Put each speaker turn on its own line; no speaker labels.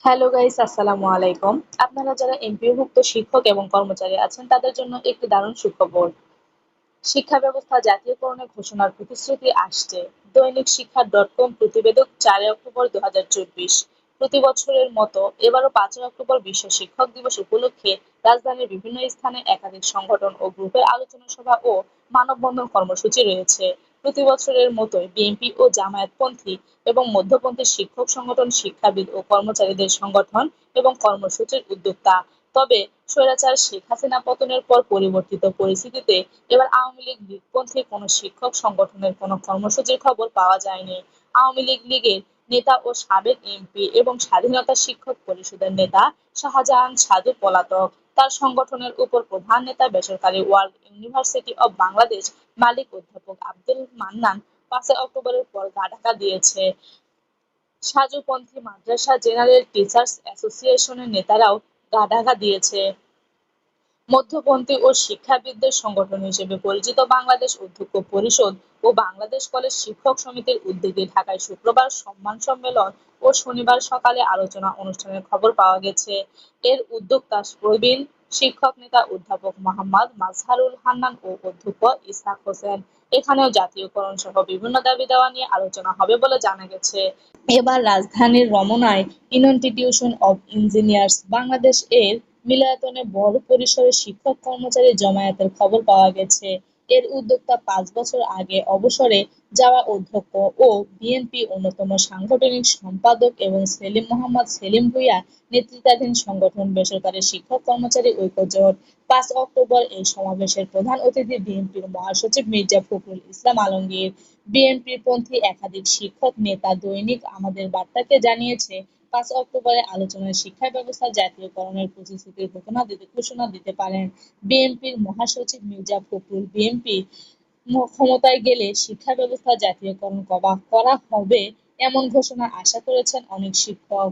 Hello guys, আসসালামু আলাইকুম। আপনারা যারা এমপিওভুক্ত শিক্ষক এবং কর্মচারী আছেন তাদের জন্য একটি দারুণ সুখবর। শিক্ষা ব্যবস্থা জাতীয়করণের ঘোষণার প্রতিশ্রুতি আসছে। দৈনিক শিক্ষা .com প্রতিবেদক 4 অক্টোবর 2024। প্রতি বছরের মতো এবারও 5 অক্টোবর বিশ্ব শিক্ষক দিবস উপলক্ষে রাজধানীর বিভিন্ন স্থানে একাধিক সংগঠন ও গ্রুপের আলোচনা সভা ও মানববন্ধন কর্মসূচি রয়েছে। প্রতি বছরের মতোই বিএনপি ও জামায়াতপন্থী এবং মধ্যপন্থী শিক্ষক সংগঠন, শিক্ষাবিদ ও কর্মচারীদের সংগঠন এবং কর্মসূচির উদ্যোক্তা। তবে স্বৈরাচার শেখ হাসিনা পতনের পর পরিবর্তিত পরিস্থিতিতে এবার আওয়ামী লীগ লীগপন্থী কোনো শিক্ষক সংগঠনের কোনো কর্মসূচির খবর পাওয়া যায়নি। আওয়ামী লীগের নেতা ও সাবেক এমপি এবং স্বাধীনতা শিক্ষক পরিষদের নেতা শাহজাহান সাধু পলাতক। তার সংগঠনের উপর প্রধান নেতা বেসরকারি ওয়ার্ল্ড ইউনিভার্সিটি অব বাংলাদেশ মালিক অধ্যাপক আব্দুল মান্নান 5 অক্টোবরের পর গা ঢাকা দিয়েছে। সাজুপন্থী মাদ্রাসা জেনারেল টিচার্স অ্যাসোসিয়েশনের নেতারাও গা ঢাকা দিয়েছে। মধ্যপন্থী ও শিক্ষাবিদদের সংগঠন হিসেবে পরিচিত বাংলাদেশ অধ্যক্ষ পরিষদ ও বাংলাদেশ কলেজ শিক্ষক সমিতির উদ্যোগে ঢাকায় শুক্রবার সম্মান সম্মেলন ও শনিবার সকালে আলোচনা অনুষ্ঠানের খবর পাওয়া গেছে। এর উদ্যোক্তা প্রবীণ শিক্ষক নেতা অধ্যাপক মোহাম্মদ মাজহারুল হান্নান ও অধ্যক্ষ ইসহাক হোসেন। এখানেও জাতীয়করণ সহ বিভিন্ন দাবি দেওয়া নিয়ে আলোচনা হবে বলে জানা গেছে। এবার রাজধানীর রমনায় ইনস্টিটিউশন অব ইঞ্জিনিয়ার্স বাংলাদেশ এর মিলনায়তনে বড় পরিসরে শিক্ষক কর্মচারী জমায়েতের খবর পাওয়া গেছে। এর উদ্যোক্তা 5 বছর আগে অবসরে যাওয়া অধ্যক্ষ ও বিএনপি অন্যতম সাংগঠনিক সম্পাদক এবং সেলিম মোহাম্মদ সেলিম ভূঁইয়া নেতৃত্বাধীন সংগঠন বেসরকারি শিক্ষক কর্মচারী ঐক্য জোট। 5 অক্টোবর এই সমাবেশের প্রধান অতিথি বিএনপির মহাসচিব মির্জা ফখরুল ইসলাম আলমগীর। বিএনপিপন্থী একাধিক শিক্ষক নেতা দৈনিক আমাদের বার্তাকে জানিয়েছে, 5 অক্টোবরের আলোচনায় শিক্ষা ব্যবস্থা জাতীয়করণের প্রতিশ্রুতির ঘোষণা দিতে পারেন বিএনপির মহাসচিব মির্জা ফখরুল। বিএনপি ক্ষমতায় গেলে শিক্ষা ব্যবস্থা জাতীয়করণ করা হবে এমন ঘোষণা আশা করেছেন অনেক শিক্ষক।